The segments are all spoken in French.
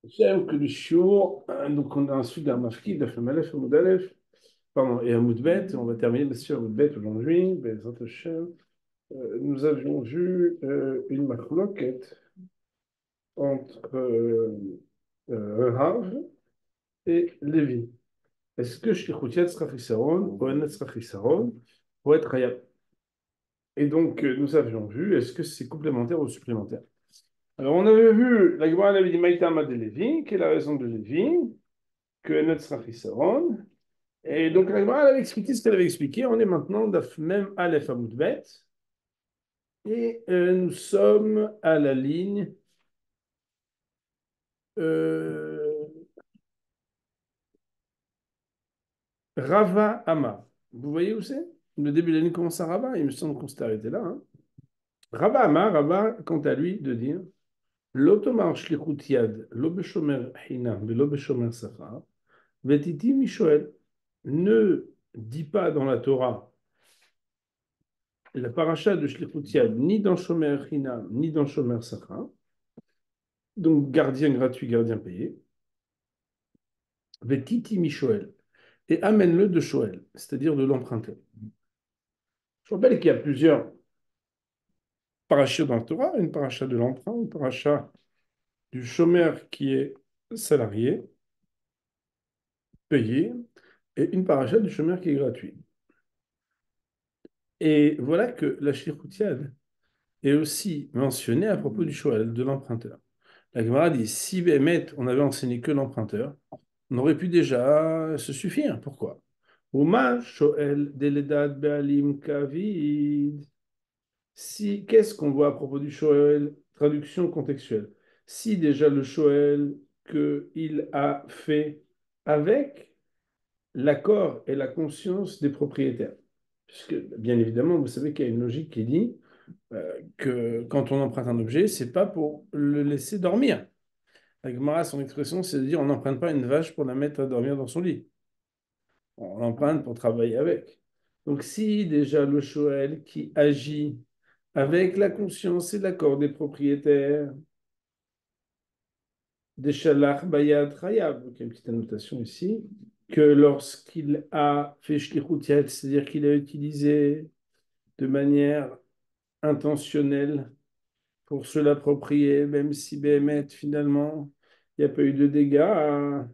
J'aime que le shiur, donc on a ensuite un mafki, de Aleph, Amud Aleph, pardon, et Amud Bet, on va terminer bien sûr Amud Bet aujourd'hui, Bezrat Hashem. Nous avions vu une machloket entre Rav et Lévi. Est-ce que Shlichut sera Chisaron, ou Enet sera Chisaron, pour être Hayab? Et donc, nous avions vu, est-ce que c'est complémentaire ou supplémentaire? Alors, on avait vu, la Gemara avait dit Maïtama de Lévi, quelle est la raison de Lévi, que Enet sera Chisaron. Et donc, la Gemara elle avait expliqué ce qu'elle avait expliqué. On est maintenant daf même Aleph Amud Bet. Et nous sommes à la ligne euh, Rava Ama. Vous voyez où c'est? Le début de la ligne commence à Rava. Il me semble qu'on s'est arrêté là, hein. Rava Ama, Rava, quant à lui, de dire L'otomar shlichut yad, lo beshomer hinam, lo beshomer sachar, vetiti mishoel. Ne dit pas dans la Torah la paracha de shlichut yad, ni dans shomer hinam, ni dans shomer sachar. Donc gardien gratuit, gardien payé. Vetiti Mishoel. Et amène-le de Shoel, c'est-à-dire de l'emprunteur. Je rappelle qu'il y a plusieurs parachas dans le Torah, une paracha de l'emprunt, une paracha du chômeur qui est salarié, payé, et une paracha du chômeur qui est gratuit. Et voilà que la Shlichut est aussi mentionnée à propos du Shoel, de l'emprunteur. La Gemara dit, si Bémet, on avait enseigné que l'emprunteur, on aurait pu déjà se suffire. Pourquoi? Uma Shoel Deledad Be'alim Kavid. Si, qu'est-ce qu'on voit à propos du Shoel? Traduction contextuelle. Si déjà le Shoel qu'il a fait avec l'accord et la conscience des propriétaires. Puisque, bien évidemment, vous savez qu'il y a une logique qui dit que quand on emprunte un objet, c'est pas pour le laisser dormir. La Gemara, son expression, c'est de dire on n'emprunte pas une vache pour la mettre à dormir dans son lit. On l'emprunte pour travailler avec. Donc, si déjà le Shoel qui agit avec la conscience et l'accord des propriétaires, des Shalach Bayad Chayab, donc il y a une petite annotation ici, que lorsqu'il a fait Shlichut Yad, c'est-à-dire qu'il a utilisé de manière intentionnelle pour se l'approprier, même si Béhémet, finalement, il n'y a pas eu de dégâts,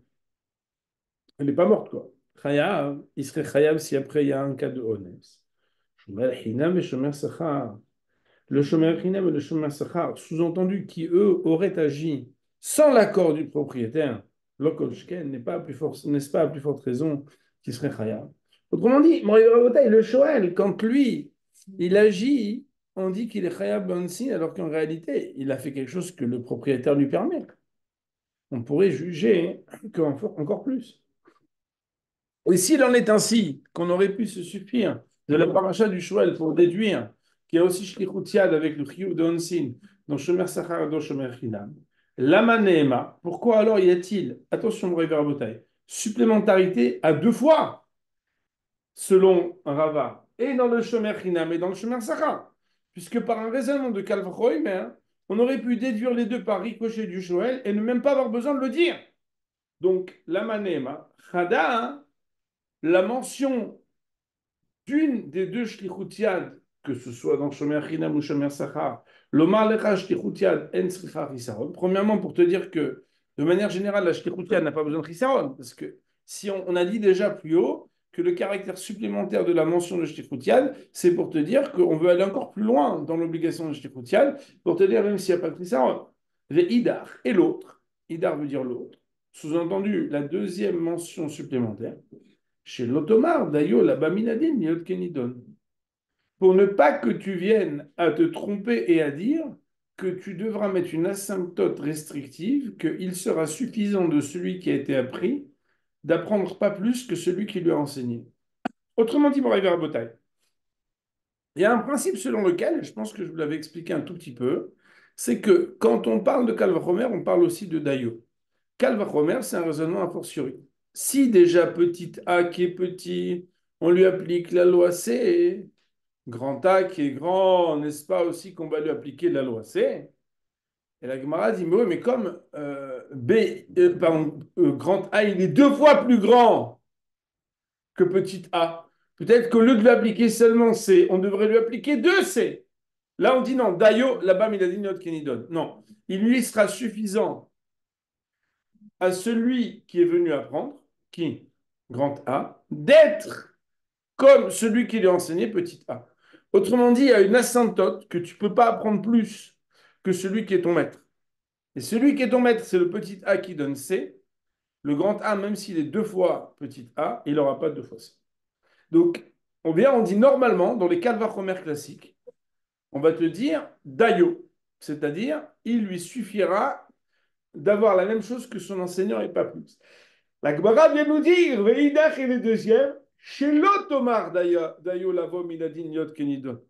elle n'est pas morte, quoi. Chayab, il serait Chayab si après il y a un cas de Ones. Shomer Hinam et Shomer Sachar. Le Shomer Hinam et le Shomer Sachar, sous-entendu, qui eux auraient agi sans l'accord du propriétaire, Lokol Shken n'est pas à plus forte, n'est-ce pas à plus forte raison qu'il serait Chayab. Autrement dit, Moïse Rabotai, le Shoel, quand lui, il agit, on dit qu'il est Chayab Bansin, alors qu'en réalité, il a fait quelque chose que le propriétaire lui permet. On pourrait juger qu'encore plus. Et s'il en est ainsi, qu'on aurait pu se suffire de la paracha du Shoel pour déduire qu'il y a aussi Shlichut Yad avec le Chiyuv de Onsin dans Shomer Sachar et dans Shomer Chinam, Lama Nehema, pourquoi alors y a-t-il, attention Moïse Rabotai, supplémentarité à deux fois, selon Rava, et dans le Shomer Chinam et dans le Shomer Sachar? Puisque par un raisonnement de Kalvachoimer, on aurait pu déduire les deux par ricochet du Shoel et ne même pas avoir besoin de le dire. Donc, Lama Nehema, Chada, la mention d'une des deux shlichutiad, que ce soit dans Shomer Chinam ou Shomer Sachar, l'Omar Lecha shlichutiad en sricha chisaron. Premièrement, pour te dire que, de manière générale, la shlichutiad n'a pas besoin de chisaron, parce que si on a dit déjà plus haut que le caractère supplémentaire de la mention de shlichutiad, c'est pour te dire qu'on veut aller encore plus loin dans l'obligation de shlichutiad, pour te dire même s'il n'y a pas de chisaron. Idar, et l'autre, idar veut dire l'autre, sous-entendu la deuxième mention supplémentaire, chez l'Ottomar, d'ailleurs, la Baminadine, Niot Kenidon. Pour ne pas que tu viennes à te tromper et à dire que tu devras mettre une asymptote restrictive, qu'il sera suffisant de celui qui a été appris d'apprendre pas plus que celui qui lui a enseigné. Autrement dit, pour arriver à Botaï, il y a un principe selon lequel, je pense que je vous l'avais expliqué un tout petit peu, c'est que quand on parle de Calvachomer, on parle aussi de Dayo. Calvachomer, c'est un raisonnement a fortiori. Si déjà petit a qui est petit, on lui applique la loi C, grand A qui est grand, n'est-ce pas aussi qu'on va lui appliquer la loi C? Et la Gemara dit, mais oui, mais comme grand A, il est deux fois plus grand que petit a, peut-être qu'au lieu de lui appliquer seulement C, on devrait lui appliquer deux C. Là, on dit non, Dayo, là-bas, il a dit notre Kenidon. Non, il lui sera suffisant à celui qui est venu apprendre, qui, grand A, d'être comme celui qui lui a enseigné petit a. Autrement dit, il y a une asymptote que tu ne peux pas apprendre plus que celui qui est ton maître. Et celui qui est ton maître, c'est le petit a qui donne C. Le grand A, même s'il est deux fois petit a, il n'aura pas deux fois C. Donc, on dit normalement, dans les Kalvachomer classiques, on va te dire Dayo, c'est-à-dire il lui suffira d'avoir la même chose que son enseignant et pas plus. La Gemara vient nous dire, Veidach est le deuxième, chez l'Otomar Dayo Lavo Miladin Yot Kenidon.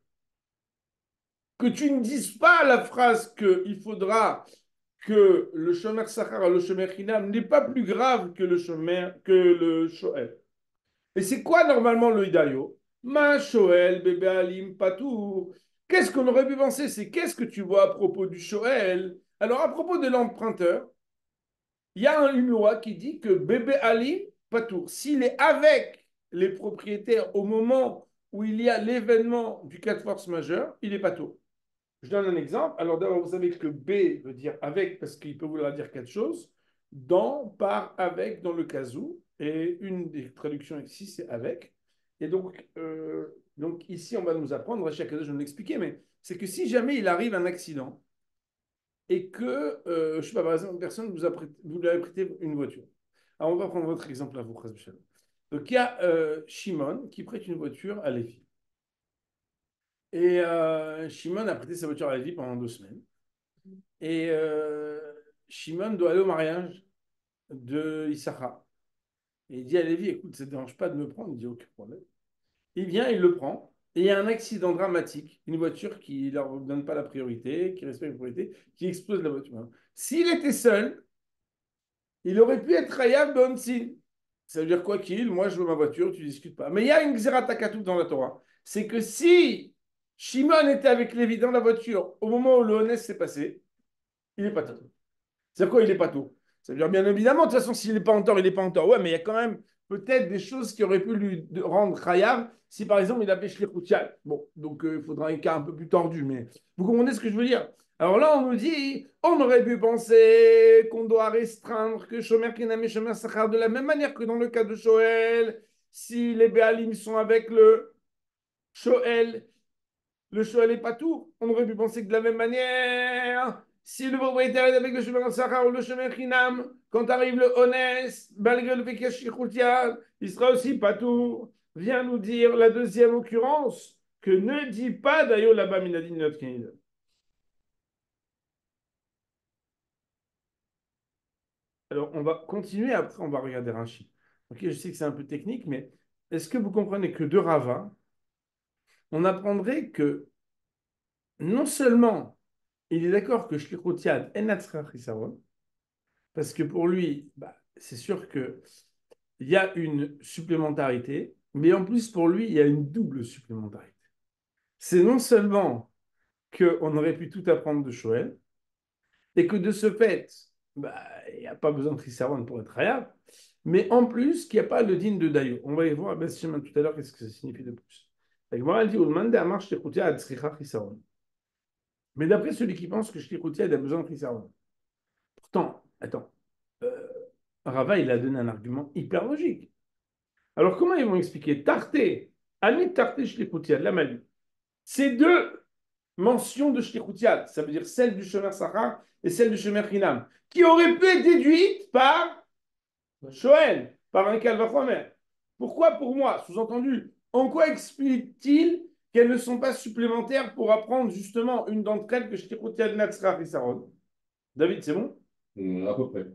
Que tu ne dises pas la phrase qu'il faudra que le Shomer Sachar et le Shomer Hinam n'est pas plus grave que le Shomer, que le Shoel. Et c'est quoi normalement le Dayo? Ma Shoel, bébé Alim, Patour. Qu'est-ce qu'on aurait pu penser? C'est qu'est-ce que tu vois à propos du Shoel? Alors, à propos de l'emprunteur, il y a une loi qui dit que bébé Ali, Patour, s'il est avec les propriétaires au moment où il y a l'événement du cas de force majeure, il est Patour. Je donne un exemple. Alors d'abord, vous savez que B veut dire avec parce qu'il peut vouloir dire quatre choses. Dans, par, avec, dans le cas où. Et une des traductions ici, c'est avec. Et donc ici, on va nous apprendre, chaque chose, je vais l'expliquer, mais c'est que si jamais il arrive un accident, et que, je ne sais pas, par exemple, une personne vous lui avez prêté une voiture. Alors, on va prendre votre exemple à vous, Chas v'Shalom. Donc, il y a Shimon qui prête une voiture à Lévi. Et Shimon a prêté sa voiture à Lévi pendant 2 semaines. Et Shimon doit aller au mariage de Issachar. Et il dit à Lévi, écoute, ça ne te dérange pas de me prendre? Il dit, aucun problème. Il vient, il le prend. Et il y a un accident dramatique, une voiture qui ne leur donne pas la priorité, qui respecte la priorité, qui explose la voiture. S'il était seul, il aurait pu être Hayab Bonsin. Ça veut dire quoi qu'il, moi je veux ma voiture, tu ne discutes pas. Mais il y a une Xeratakatou dans la Torah. C'est que si Shimon était avec Lévi dans la voiture au moment où le Honest s'est passé, il n'est pas tort. C'est quoi, il n'est pas tôt? Ça veut dire bien évidemment, de toute façon, s'il n'est pas en tort, il n'est pas en tort. Ouais, mais il y a quand même peut-être des choses qui auraient pu lui rendre Hayab si par exemple il avait Shlichut Yad. Bon, donc il faudra un cas un peu plus tordu, mais vous comprenez ce que je veux dire? Alors là, on nous dit, on aurait pu penser qu'on doit restreindre que Shomer Kinam et Shomer Sachar de la même manière que dans le cas de Shoel, si les Béalim sont avec le Shoel est pas tout. On aurait pu penser que de la même manière, si le propriétaire est avec le Shomer Sachar ou le Shomer Kinam, quand arrive le Honest, malgré le fait qu'il y a Shlichut Yad, il sera aussi pas tout. Vient nous dire la deuxième occurrence que ne dit pas d'ailleurs là-bas Minadin notre Kenida. Alors, on va continuer, après on va regarder Rachid. Ok, je sais que c'est un peu technique, mais est-ce que vous comprenez que de Rava, on apprendrait que non seulement il est d'accord que Shlichut Yad est Natzrach Hisaron, parce que pour lui, bah, c'est sûr qu'il y a une supplémentarité, mais en plus pour lui, il y a une double supplémentarité. C'est non seulement qu'on aurait pu tout apprendre de Shoel, et que de ce fait, bah, il n'y a pas besoin de Trissaron pour être Hayab, mais en plus qu'il n'y a pas le digne de Dayo. On va y voir à Beth Sheman tout à l'heure qu'est-ce que ça signifie de plus. La Gemara elle dit Ulman de Amar Shlichutia ad Sricha Trissaron. Mais d'après celui qui pense que Shlichutia a besoin de Trissaron. Pourtant, attends, euh, Rava il a donné un argument hyper logique. Alors comment ils vont expliquer Tarté, Ani Tarté Shlichutia, de la Mali. Ces deux mentions de Shlichut, ça veut dire celle du Shomer Sachar et celle du Shomer Hinam, qui auraient pu être déduites par Shoel, par un Kalvachomer. Pourquoi pour moi? Sous-entendu, en quoi explique-t-il qu'elles ne sont pas supplémentaires pour apprendre justement une d'entre elles que Shlichut Yad Natzrach Isaron? David, c'est bon? À peu près.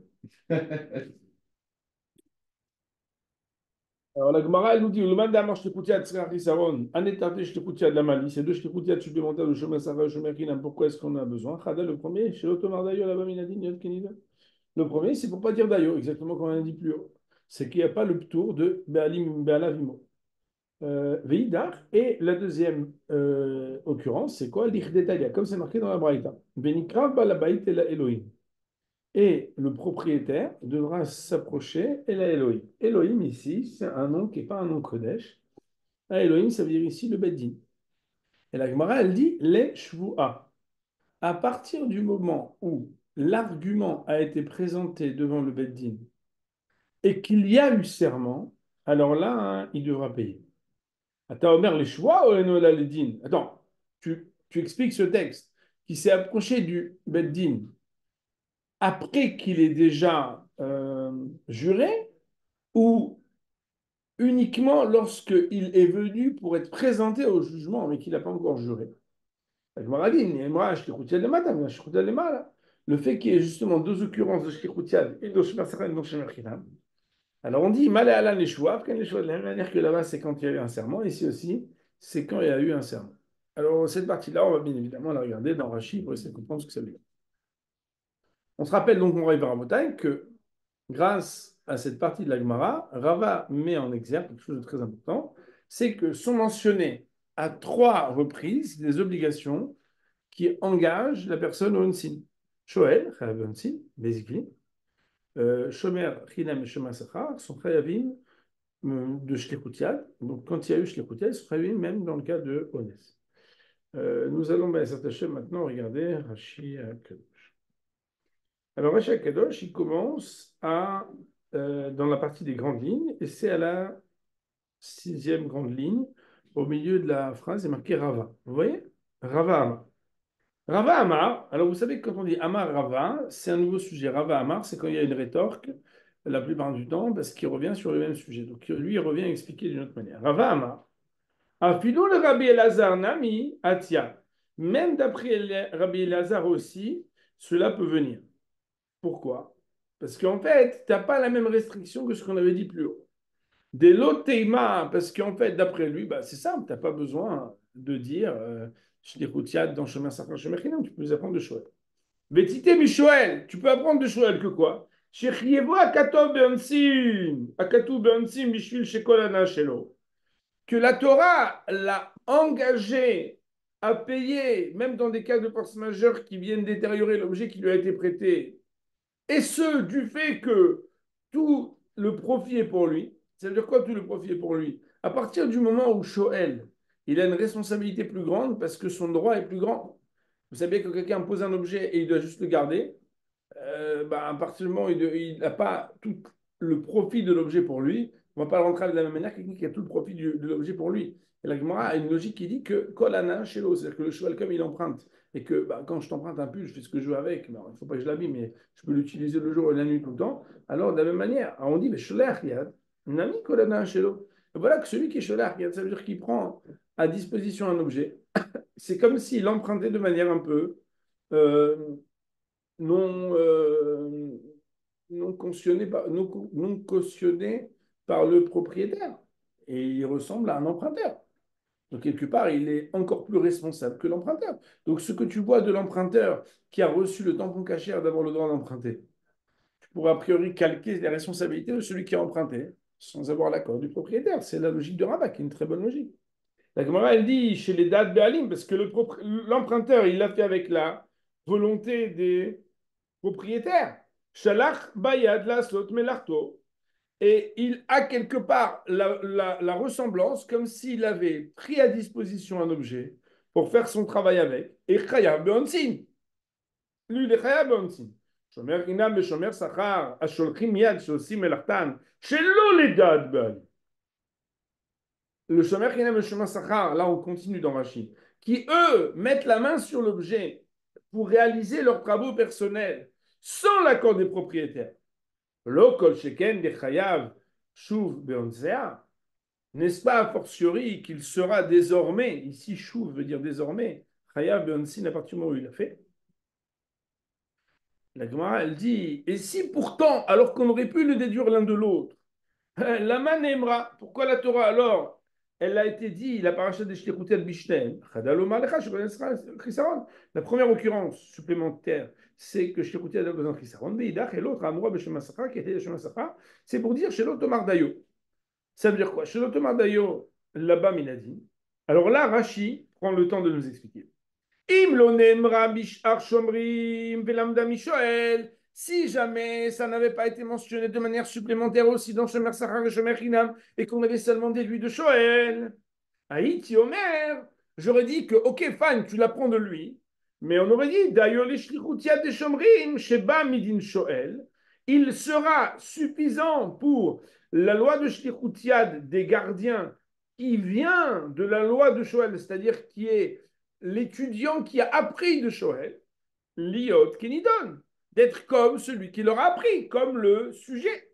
Alors la Gemara, elle nous dit, le man d'amar shlichutiat tzrach hisaron, anetarté shlichutiat de la malice, c'est deux shlichutiat supplémentaires de chemin sarah et chemin kinam. Pourquoi est-ce qu'on a besoin? Chada, le premier, chez l'automar d'ailleurs, là-bas, minadin, yod kenida. Le premier, c'est pour pas dire d'ailleurs, exactement comme on a dit plus haut. C'est qu'il n'y a pas le tour de Be'alim Be'alavimo. Veidar. Et la deuxième occurrence, c'est quoi? L'ichdetalia, comme c'est marqué dans la Braïta. Benikra balabait el Elohim. Et le propriétaire devra s'approcher et la Elohim. Elohim, ici, c'est un nom qui n'est pas un nom Kodesh. Elohim, ça veut dire ici le Beddin. Et la Gemara, elle dit les shvu'a. À partir du moment où l'argument a été présenté devant le Beddin et qu'il y a eu serment, alors là, hein, il devra payer. Attends, Omer, les shvu'a ou les din? Attends, tu expliques ce texte qui s'est approché du Beddin après qu'il ait déjà juré ou uniquement lorsqu'il est venu pour être présenté au jugement mais qu'il n'a pas encore juré. Le fait qu'il y ait justement deux occurrences de Shkichutiad et de Shemer Sachar et de Shemer Chinam. Alors on dit Malé Alan les Chouaf, quand les Chouaf, de la même manière que là-bas c'est quand il y a eu un serment, ici aussi c'est quand il y a eu un serment. Alors cette partie-là, on va bien évidemment la regarder dans Rashi pour essayer de comprendre ce que ça veut dire. On se rappelle donc, on va à Rabotai, que grâce à cette partie de la Gemara, Rava met en exergue quelque chose de très important, c'est que sont mentionnées à trois reprises des obligations qui engagent la personne au Onsin. Shoel, Chayav Onsin, basically. Shomer, Chinam et Shomer Sachar sont Chayavim de Shlichut. Donc quand il y a eu Shlichut, ils sont Chayavim même dans le cas de Ones. Nous allons, ben, maintenant regarder Rashi Kadosh. Alors Rashi Kadosh, il commence dans la partie des grandes lignes, et c'est à la sixième grande ligne, au milieu de la phrase, il est marqué Rava. Vous voyez? Rava Amar. Rava Amar, alors vous savez que quand on dit Amar Rava, c'est un nouveau sujet. Rava Amar, c'est quand il y a une rétorque, la plupart du temps, parce qu'il revient sur le même sujet. Donc lui, il revient à expliquer d'une autre manière. Rava Amar. Afilou le Rabbi Elazar Nami Atia. Même d'après Rabbi Elazar aussi, cela peut venir. Pourquoi? Parce qu'en fait, tu n'as pas la même restriction que ce qu'on avait dit plus haut. Des loteima, parce qu'en fait, d'après lui, bah, c'est simple, tu n'as pas besoin de dire Shlichutiad dans Chemin Sachin, Chemin Chinam, tu peux les apprendre de Shoel. Betite Mishoel, tu peux apprendre de Shoel que quoi? Shechievo Akato Beonsim, Akatou Beonsim, Bishvil Shekolana Shelo. Que la Torah l'a engagé à payer, même dans des cas de force majeure qui viennent détériorer l'objet qui lui a été prêté, et ce, du fait que tout le profit est pour lui. Ça veut dire quoi, tout le profit est pour lui? À partir du moment où Shoel, il a une responsabilité plus grande parce que son droit est plus grand. Vous savez que quelqu'un pose un objet et il doit juste le garder. Bah, à partir du moment où il n'a pas tout le profit de l'objet pour lui, on ne va pas le rentrer de la même manière que quelqu'un qui a tout le profit de l'objet pour lui. Et la Gemara a une logique qui dit que Kolana chez l'eau, c'est-à-dire que le cheval, comme il emprunte, et que bah, quand je t'emprunte un pull, je fais ce que je veux avec, il ne faut pas que je l'abîme, mais je peux l'utiliser le jour et la nuit tout le temps. Alors, de la même manière, on dit, mais Sholach Yad, Nami Kolana chez l'eau. Voilà que celui qui est Sholach Yad, ça veut dire qu'il prend à disposition un objet. C'est comme s'il empruntait de manière un peu euh, non, non cautionné non cautionné par le propriétaire. Et il ressemble à un emprunteur. Donc, quelque part, il est encore plus responsable que l'emprunteur. Donc, ce que tu vois de l'emprunteur qui a reçu le tampon cachère d'avoir le droit d'emprunter, tu pourrais a priori calquer les responsabilités de celui qui a emprunté sans avoir l'accord du propriétaire. C'est la logique de Rabat, qui est une très bonne logique. La Gemara, elle dit chez les dates Béalim, parce que l'emprunteur, il l'a fait avec la volonté des propriétaires. Shalach bayad la sot melarto. Et il a quelque part la ressemblance comme s'il avait pris à disposition un objet pour faire son travail avec. Et chayav beonsin. Lui, il est chayav beonsin. Shomer inam be shomer sachar, asholchim yad shosim melartan, shelo le dad Béalim. Le shomer inam be shomer sachar, là on continue dans Rashi, qui eux mettent la main sur l'objet pour réaliser leurs travaux personnels sans l'accord des propriétaires. Lo kol sheken de chayav shuv beonzea, n'est-ce pas a fortiori qu'il sera désormais, ici shuv veut dire désormais, chayav beonsin à partir du moment où il a fait. La Gemara elle dit, et si pourtant, alors qu'on aurait pu le déduire l'un de l'autre, la manemra, pourquoi la Torah alors elle a été dit, la paracha des Shlichut al Bishtem, la première occurrence supplémentaire, c'est que Shlichut al besoin de Chisaron, et l'autre, Amora Beshem Masachar, qui était Beshem Masachar, c'est pour dire chez l'Otomar Dayo. Ça veut dire quoi? Chez l'Otomar Dayo, là-bas, il a dit. Alors là, Rashi prend le temps de nous expliquer. Im lo nemra bishar shomrim velamda mishoel. Si jamais ça n'avait pas été mentionné de manière supplémentaire aussi dans Shomer Sachar et Shomer Chinam et qu'on avait seulement déduit de Shoel, Haïti Omer, j'aurais dit que, ok, fine, tu l'apprends de lui, mais on aurait dit, d'ailleurs, les shlichutiat des Shomrim, Sheba Midin Shoel, il sera suffisant pour la loi de shlichutiat des gardiens qui vient de la loi de Shoel, c'est-à-dire qui est l'étudiant qui a appris de Shoel, l'iot Kenidon, d'être comme celui qui leur a appris, comme le sujet.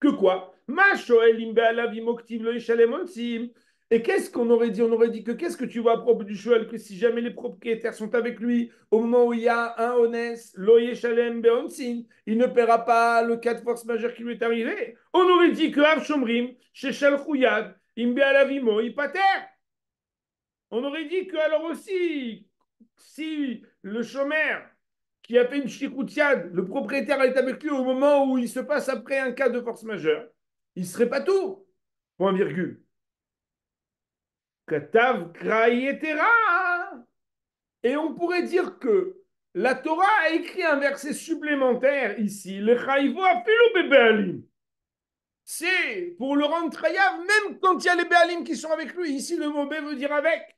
Que quoi? Ma Shoel imbe alav imoktiv lo yishalem onsim. Et qu'est-ce qu'on aurait dit? On aurait dit que qu'est-ce que tu vois à propos du Shoel? Que si jamais les propriétaires sont avec lui, au moment où il y a un honest, lo yishalem beonsin, il ne paiera pas le cas de force majeure qui lui est arrivé. On aurait dit que Av Shomrim, Sheshal Chouyad, imbe alavimo, ipater. On aurait dit que alors aussi, si le chômeur qui a fait une chicoutiade, le propriétaire est avec lui au moment où il se passe après un cas de force majeure, il ne serait pas tout. Point virgule. Katav krayetera. Et on pourrait dire que la Torah a écrit un verset supplémentaire ici, le chayvo afilu bebealim. C'est pour le rendre trayav, même quand il y a les béalim qui sont avec lui. Ici, le mot bé veut dire avec.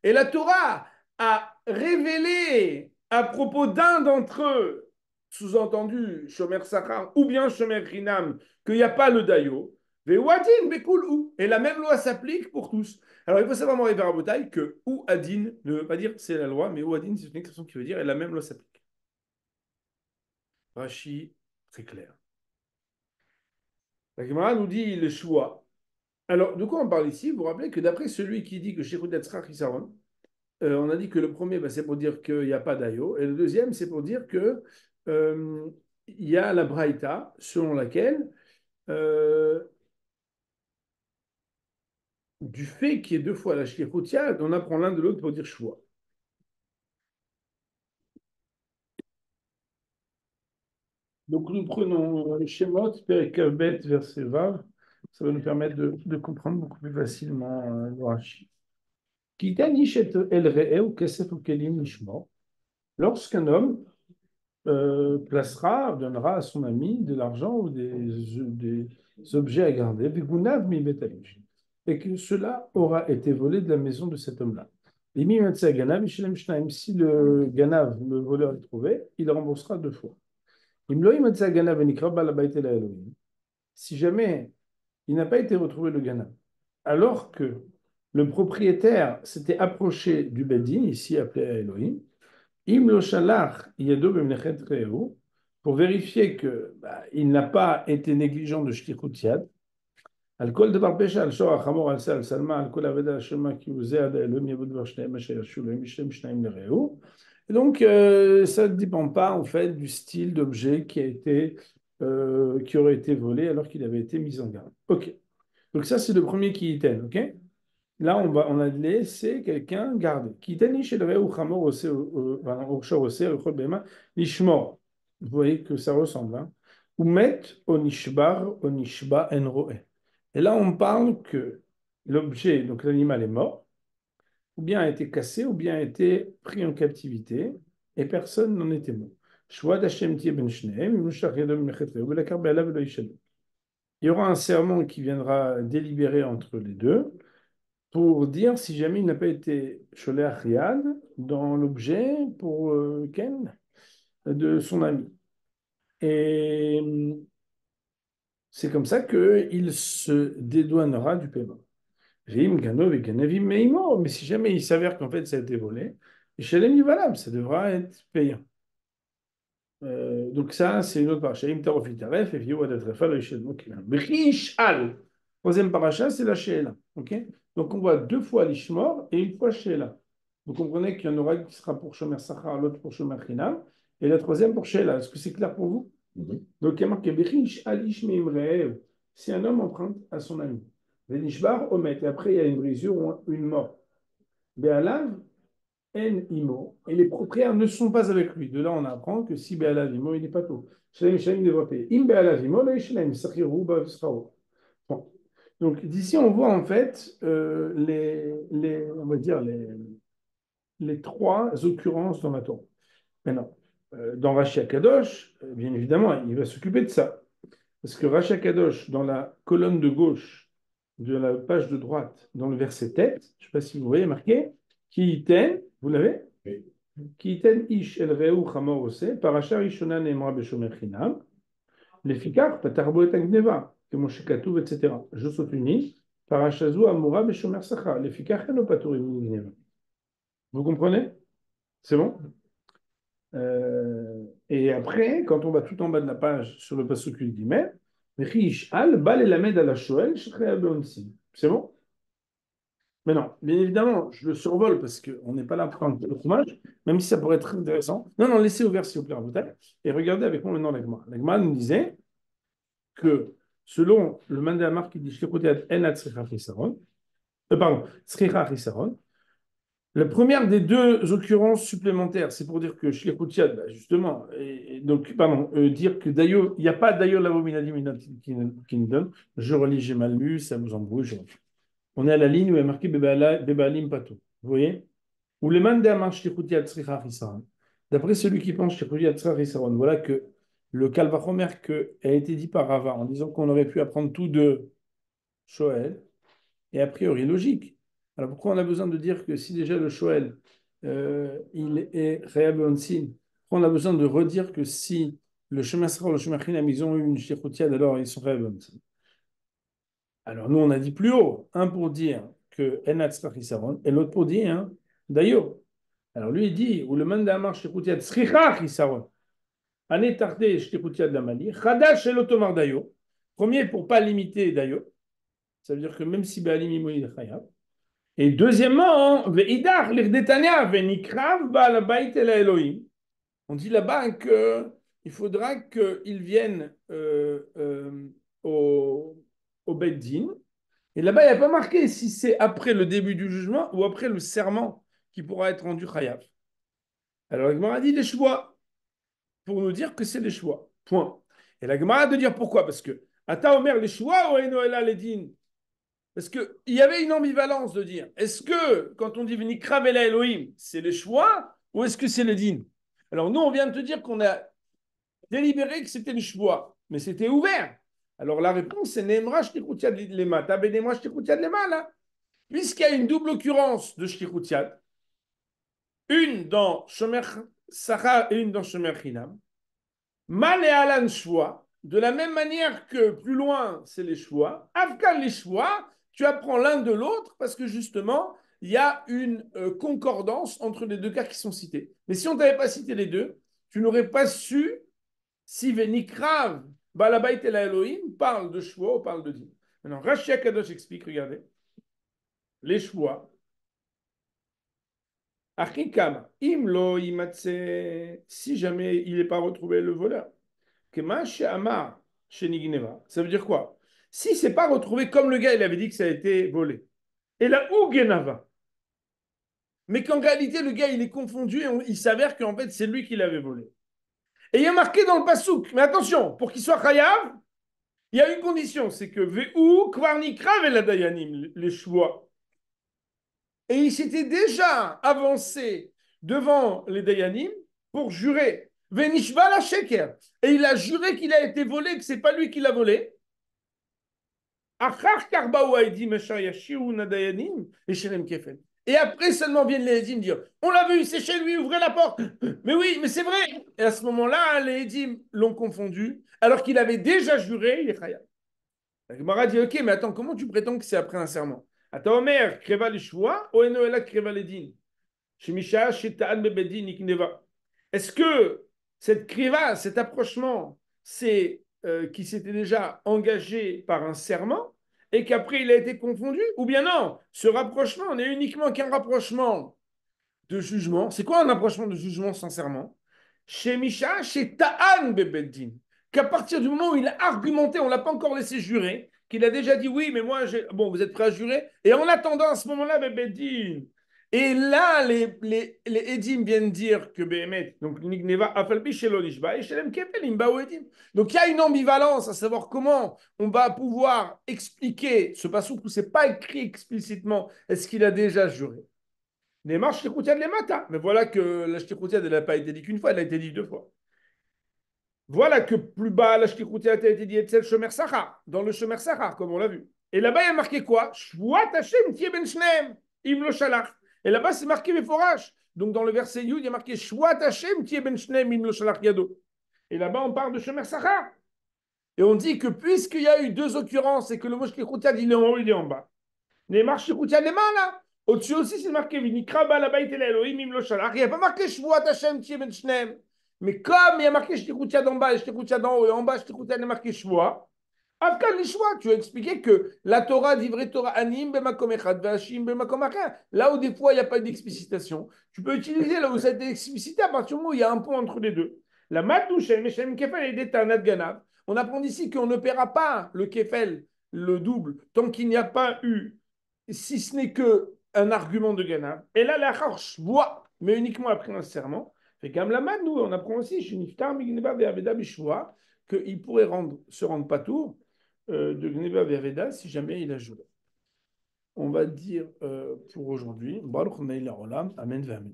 Et la Torah a révélé à propos d'un d'entre eux, sous-entendu Shomer Sachar ou bien Shomer Chinam, qu'il n'y a pas le dayo. Et la même loi s'applique pour tous. Alors il faut savoir, Moré Verabotai, que ou adin ne veut pas dire c'est la loi, mais ou adin c'est une expression qui veut dire et la même loi s'applique. Rashi, très clair. La Gemara nous dit le choix. Alors, de quoi on parle ici? Vous vous rappelez que d'après celui qui dit que Shechut Yatzrach Hisaron, on a dit que le premier, bah, c'est pour dire qu'il n'y a pas d'ayo, et le deuxième, c'est pour dire que il y a la braïta selon laquelle du fait qu'il y ait deux fois la shlichut yad, on apprend l'un de l'autre pour dire choix. Donc nous prenons Shemot, Perek Bet, verset Vav. Ça va nous permettre de comprendre beaucoup plus facilement le Rashi. Lorsqu'un homme placera, donnera à son ami de l'argent ou des objets à garder, et que cela aura été volé de la maison de cet homme-là. Si le ganav, le voleur, est trouvé, il remboursera deux fois. Si jamais il n'a pas été retrouvé le ganav, alors que le propriétaire s'était approché du Bedin, ici appelé à Elohim, Im lo shalach yado b'mlechet re'u, pour vérifier que il n'a pas été négligent de shtichut yad, al kol devar pesha al shor achamor al sal salma al kol aveda shema ki uzeh ad elom yavud var shneim asher yashu loim mishem shnaim lere'u. Et donc, ça ne dépend pas en fait du style d'objet qui aurait été volé alors qu'il avait été mis en garde. Ok. Donc ça c'est le premier qui est ok. Là, on a laissé quelqu'un garder. Kitani chez le ou chamor lishmor. Vous voyez que ça ressemble. Hein? Ou met onishbar onishba enroe. Et là, on parle que l'objet, donc l'animal est mort, ou bien a été cassé, ou bien a été pris en captivité, et personne n'en est témoin. Shwad Hashem tie ben shneim, mushach yadom mecheteu, belakar be'alav velo yishadu. Il y aura un serment qui viendra délibérer entre les deux pour dire si jamais il n'a pas été sholeach yad dans l'objet pour Ken de son ami. Et c'est comme ça qu'il se dédouanera du paiement. Rim, Ganov et Ganavim Meimo, mais si jamais il s'avère qu'en fait ça a été volé, Shalem valable, ça devra être payant. Donc ça, c'est une autre paracha. Im tarofit taref, et viou adatrefa le Shalem. Ok. Brish al. Troisième paracha, c'est la Sheela. Ok. Donc on voit deux fois l'Ishmor et une fois Sheela. Vous comprenez qu'il y en aura qui sera pour Shomer Sachar, l'autre pour Shomer Chinam, et la troisième pour Sheela. Est-ce que c'est clair pour vous? Donc il y a marqué Brish al Ishmeim Re'eu. Si un homme emprunte à son ami. Venishbar Omet. Et après, il y a une brisure ou une mort. Be'alav En Imo. Et les propriétaires ne sont pas avec lui. De là, on apprend que si Be'alav Imo, il n'est pas tôt. Shalem Shalem devra payer. Im Be'alav Imo, la Shalem Sachiru Ba'Visrao. Bon. Donc d'ici, on voit en fait on va dire les trois occurrences dans la Torah. Maintenant, dans Rashi Akadosh, bien évidemment, il va s'occuper de ça. Parce que Rashi Akadosh, dans la colonne de gauche de la page de droite, dans le verset tête, je ne sais pas si vous voyez marqué, Ki iten, vous l'avez? Oui. Ki iten ish el reu chamor ose, parasha rishona neemra beshomer chinam, lefikach patarbo et agneva, que Moshe Katuv, etc. Je saute uni, parasha zu amura beshomer sacha, lefikach eno paturim gneva. Vous comprenez? C'est bon? Et après, quand on va tout en bas de la page sur le pasuk Gimel, al bal elamed ala shoel shechaya beonsim. C'est bon? Mais non, bien évidemment, je le survole parce qu'on n'est pas là pour prendre le fromage, même si ça pourrait être très intéressant. Non, non, laissez ouvert s'il vous plaît, Rabotai, et regardez avec moi maintenant l'Agma. L'Agma nous disait que selon le Mandamar qui dit Shlichutiat en atzricha chisaron, pardon, tzricha chisaron, la première des deux occurrences supplémentaires, c'est pour dire que Shlichut Yad, justement, donc, pardon, dire que d'ailleurs, il n'y a pas d'ailleurs l'abominadim qui nous donne. Je relis, j'ai mal lu, ça vous embrouille. On est à la ligne où il est marqué Bebalim Pato. Vous voyez? Ou le man d'Amar Shlichut Yad Tzricha Chisaron. D'après celui qui pense Shlichut Yad Tzricha Chisaron, voilà que le Kalvachomer a été dit par Rava en disant qu'on aurait pu apprendre tout de Shoel, et a priori logique. Alors pourquoi on a besoin de dire que si déjà le Shoel, il est Réab Onsin, pourquoi on a besoin de redire que si le chemin Sra ou le chemin Chinam, ils ont eu une Shlichutiad, alors ils sont Réab Onsin. Alors nous, on a dit plus haut, un pour dire que Enat Srachisaron, et l'autre pour dire Dayo. Alors lui, il dit, ou le Mandamar Shlichutiad Sricha Chisaron, Ane Tardé Shlichutiad Lamali, Chadash et l'Otomar Dayo. Premier, pour ne pas limiter Dayo. Ça veut dire que même si Baalim Imoïd Chayab. Et deuxièmement, Ve'idach l'Irdetania, Ve'nikrav Ba'alabait el Elohim. On dit là-bas qu'il faudra qu'ils viennent au Beit Din. Et là-bas, il n'y a pas marqué si c'est après le début du jugement ou après le serment qui pourra être rendu Chayav. Alors la Gemara dit les choix pour nous dire que c'est les choix. Point. Et la Gemara de dire pourquoi? Parce que Ata Omer les choix ou Enoela les din. Parce qu'il y avait une ambivalence de dire, est-ce que quand on dit V'nikra vela Elohim, c'est les choix ou est-ce que c'est les din? Alors nous, on vient de te dire qu'on a délibéré que c'était les choix, mais c'était ouvert. Alors la réponse, c'est Nemra shtichutiad lema, tabe Nemra shtichutiad lema, là. Puisqu'il y a une double occurrence de shtichutiad, une dans Shomer Sacha et une dans Shomer Chinam, Mal et Alan choix, de la même manière que plus loin, c'est les choix, Afghan les choix, tu apprends l'un de l'autre parce que justement, il y a une concordance entre les deux cas qui sont cités. Mais si on ne t'avait pas cité les deux, tu n'aurais pas su si Venikrav, Balabait et la Elohim parle de choix ou parle de din. Maintenant, Rashi Akadosh explique, regardez, les choix. Achikam, imlo imatse, si jamais il n'est pas retrouvé le voleur. Kema she'amar shenigneva. Ça veut dire quoi? Si c'est pas retrouvé comme le gars, il avait dit que ça a été volé. Et là, où genava? Mais qu'en réalité, le gars, il est confondu et il s'avère qu'en fait, c'est lui qui l'avait volé. Et il y a marqué dans le pasouk, mais attention, pour qu'il soit chayav, il y a une condition, c'est que ve'u kvarni krave la dayanim, les choix. Et il s'était déjà avancé devant les dayanim pour jurer. Venishva la sheker. Et il a juré qu'il a été volé, que c'est pas lui qui l'a volé. Et après seulement viennent les Edim dire on l'a vu, c'est chez lui, ouvrez la porte. Mais oui, mais c'est vrai. Et à ce moment-là, les Edim l'ont confondu, alors qu'il avait déjà juré, il est khayab. La Gemara dit ok, mais attends, comment tu prétends que c'est après un serment? Attends, Omer, kreva les choix, ou enoela kreva les din. Est-ce que cette kriva, cet approchement, c'est qui s'était déjà engagé par un serment et qu'après il a été confondu? Ou bien non, ce rapprochement n'est uniquement qu'un rapprochement de jugement. C'est quoi un rapprochement de jugement sans serment? Chez Misha, chez Ta'an Bebeddin. Qu'à partir du moment où il a argumenté, on ne l'a pas encore laissé jurer, qu'il a déjà dit oui, mais moi, bon, vous êtes prêt à jurer? Et en attendant à ce moment-là, Bebeddin, Et là, les Edim viennent dire que Béhémet, donc Nigneva, Afalpi, Shelo Nishba, et Shelem Kefel, Imba ou Edim. Donc il y a une ambivalence à savoir comment on va pouvoir expliquer ce passage où ce n'est pas écrit explicitement, est-ce qu'il a déjà juré. Neymar, Shtichutiad les mata. Mais voilà que la Shtichutiad, elle n'a pas été dit qu'une fois, elle a été dit deux fois. Voilà que plus bas, la Shtichutiad a été dit Etzel Shomer Sachar, dans le Shomer Sachar, comme on l'a vu. Et là-bas, il y a marqué quoi? Shvuat Hashem Tie Ben Shneem, Im Lo Shalach. Et là-bas, c'est marqué Meforach. Donc dans le verset Yud, il y a marqué Shvuat Hashem Tie Ben Shneem, Im Lo Shalach Yado. Et là-bas, on parle de Shomer Sachar. Et on dit que puisqu'il y a eu deux occurrences et que le mot Shtichutiad, il est en haut, il est en bas. Neymar Shtichutiad les mains, là. Au-dessus aussi, c'est marqué Vinikra Balabait El Elohim Im Lo Shalach. Il n'y a pas marqué Shvuat Hashem Tie Ben Shneem. Mais comme il y a marqué Shtichutiad en bas et Shtichutiad en haut, et en bas Shtichutiad il y a marqué Shvoa, Afkan Lishwa, tu as expliqué que la Torah, d'ivre Torah, Anim, Bemakom Echad, Vashim, Bemakom Achar. Là où des fois il n'y a pas d'explicitation, tu peux utiliser là où ça a été explicité à partir du moment où il y a un point entre les deux. La Matouche, Meshem Kefel et Detanat Ganav. On apprend ici qu'on ne paiera pas le Kefel, le double, tant qu'il n'y a pas eu, si ce n'est que un argument de Ganav. Et là, la Shvoa, mais uniquement après un serment. Et comme la nous, on apprend aussi, chez Niftar, Migneba, Ve'aveda, Bishvoa, qu'il pourrait se rendre patour de Gneva Vereda si jamais il a joué. On va dire pour aujourd'hui, Baruch Neil Olam, Amen, Amen.